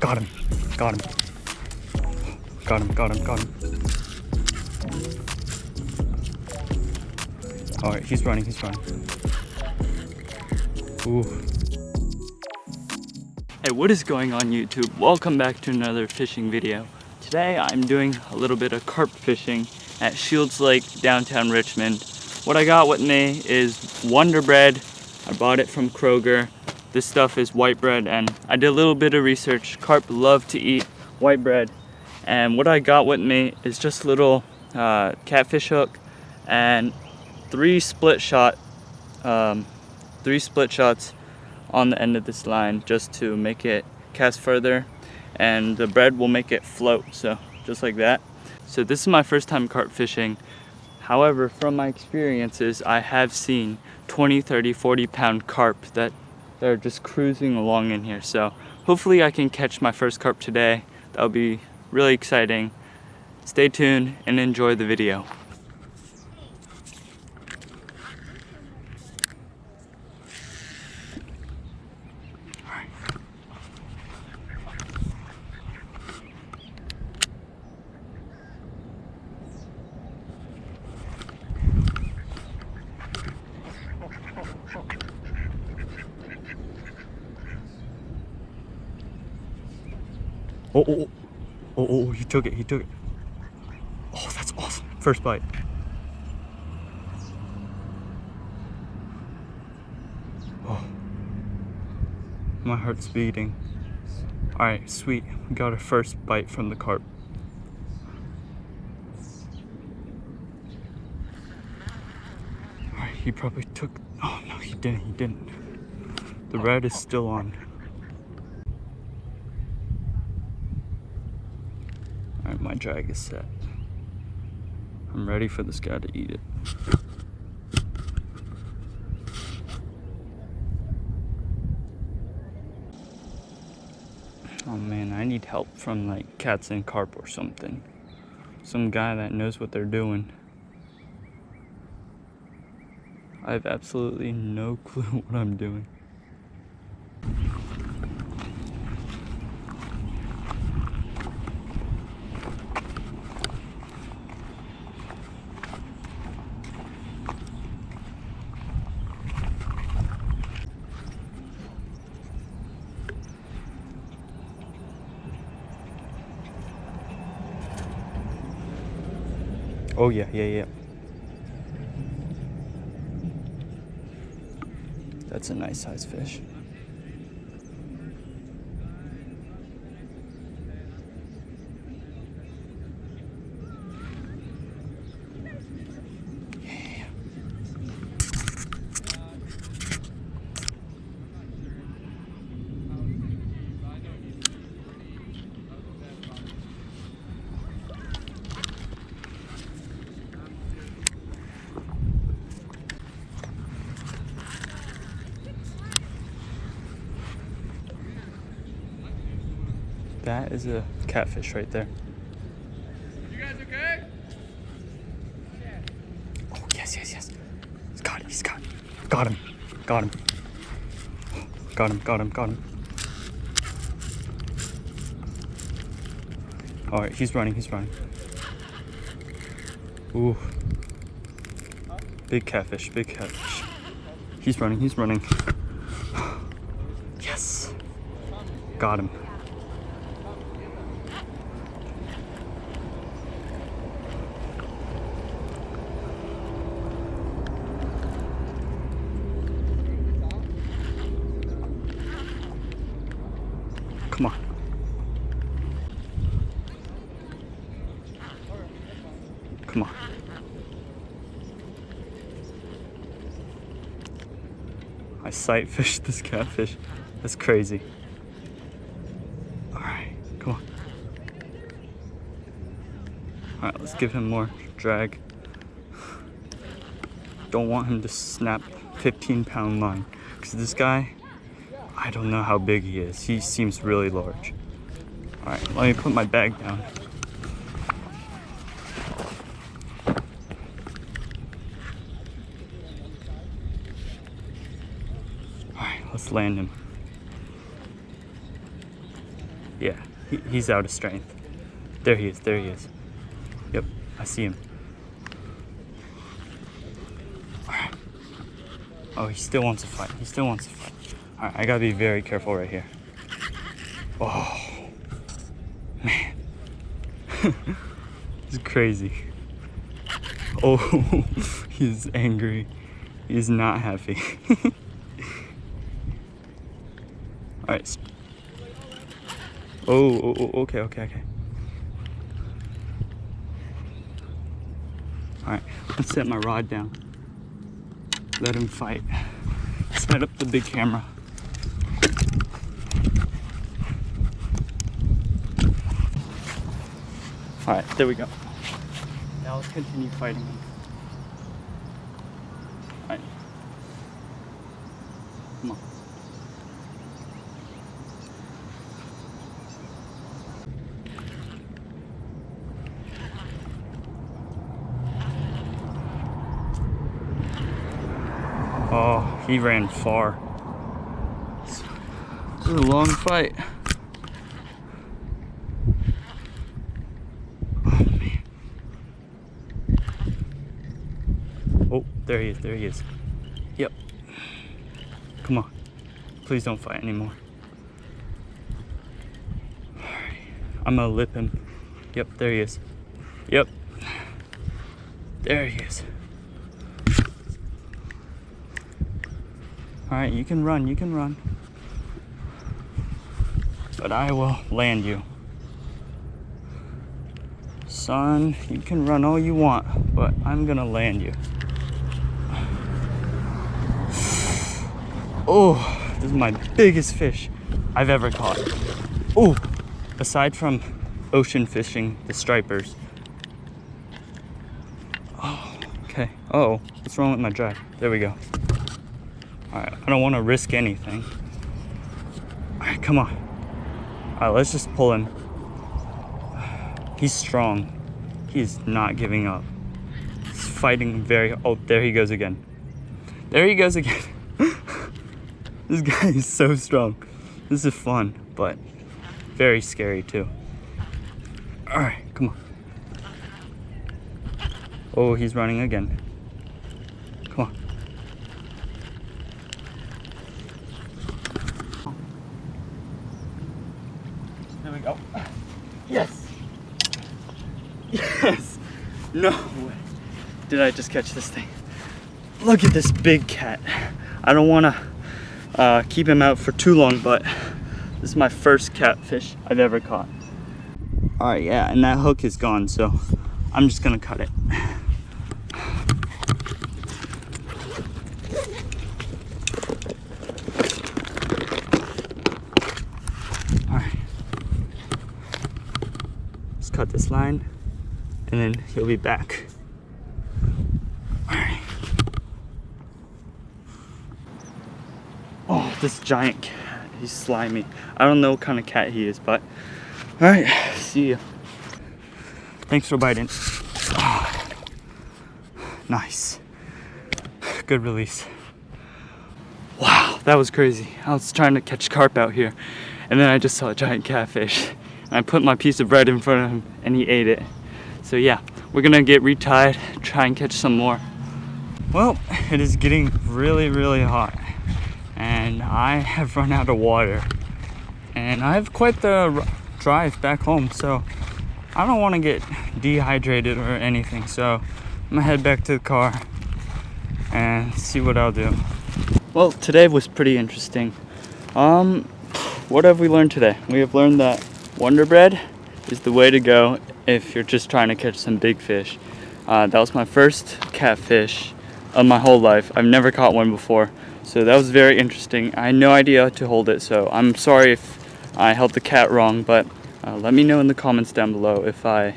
Got him. Got him. Got him. Got him. Got him. All right, he's running. He's running. Ooh. Hey, what is going on YouTube? Welcome back to another fishing video. Today I'm doing a little bit of carp fishing at Shields Lake, downtown Richmond. What I got with me is Wonder Bread. I bought it from Kroger. This stuff is white bread, and I did a little bit of research. Carp love to eat white bread. And what I got with me is just a little catfish hook and three split shots on the end of this line just to make it cast further, and the bread will make it float, so just like that. So this is my first time carp fishing. However, from my experiences, I have seen 20, 30, 40 pound carp that they're just cruising along in here. So hopefully I can catch my first carp today. That'll be really exciting. Stay tuned and enjoy the video. Oh, he took it, Oh, that's awesome. First bite. Oh, my heart's beating. All right, sweet. We got our first bite from the carp. All right, he probably took, oh no, he didn't. The red is still on. Alright, my drag is set. I'm ready for this guy to eat it. Oh man, I need help from like Cats and Carp or something. Some guy that knows what they're doing. I have absolutely no clue what I'm doing. Oh yeah. That's a nice size fish. Yeah. That is a catfish right there. You guys okay? Oh, yes. He's got it. Got him. Got him. All right, he's running. Ooh. Big catfish. He's running. Yes. Got him. Come on. I sight fished this catfish. That's crazy. All right, come on. All right, let's give him more drag. Don't want him to snap 15-pound line, because this guy, I don't know how big he is. He seems really large. All right, let me put my bag down. All right, let's land him. Yeah, he's out of strength. There he is, there he is. Yep, I see him. Alright. Oh, he still wants to fight. He still wants to fight. Alright, I gotta be very careful right here. Oh, man. It's crazy. Oh, he's angry. He's not happy. Alright. Oh, okay. Alright, let's set my rod down. Let him fight. Set up the big camera. Alright, there we go. Now let's continue fighting him. Alright. Come on. Oh, he ran far. This is a long fight. Oh, man. Oh, there he is. Yep. Come on. Please don't fight anymore. Alright. I'm gonna lip him. Yep, there he is. Yep. There he is. Alright, you can run. But I will land you. Son, you can run all you want, but I'm gonna land you. Oh, this is my biggest fish I've ever caught. Oh, aside from ocean fishing, the stripers. Oh, okay. Uh-oh, what's wrong with my drag? There we go. Alright, I don't want to risk anything. Alright, come on. Alright, let's just pull him. He's strong. He's not giving up. He's fighting very... Oh, there he goes again. There he goes again. This guy is so strong. This is fun, but very scary too. Alright, come on. Oh, he's running again. Come on. There we go. Yes! Yes! No way did I just catch this thing. Look at this big cat. I don't want to keep him out for too long, but this is my first catfish I've ever caught. Alright, yeah, and that hook is gone, so I'm just gonna cut it. Alright. Let's cut this line, and then he'll be back. Alright. Oh, this giant cat. He's slimy. I don't know what kind of cat he is, but alright, see ya. Thanks for biting. Oh, nice. Good release. Wow, that was crazy. I was trying to catch carp out here, and then I just saw a giant catfish. And I put my piece of bread in front of him, and he ate it. So yeah, we're gonna get retied, try and catch some more. Well, it is getting really, really hot, and I have run out of water. And I have quite the drive back home, so I don't want to get dehydrated or anything. So I'm gonna head back to the car and see what I'll do. Well, today was pretty interesting. What have we learned today? We have learned that Wonder Bread is the way to go if you're just trying to catch some big fish. That was my first catfish of my whole life. I've never caught one before, so that was very interesting. I had no idea how to hold it, so I'm sorry if I held the cat wrong, but let me know in the comments down below if I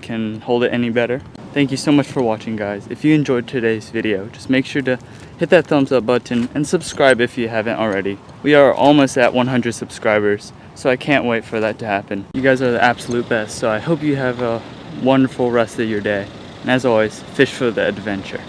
can hold it any better. Thank you so much for watching, guys. If you enjoyed today's video, just make sure to hit that thumbs up button and subscribe if you haven't already. We are almost at 100 subscribers, so I can't wait for that to happen. You guys are the absolute best, so I hope you have a wonderful rest of your day. And as always, fish for the adventure.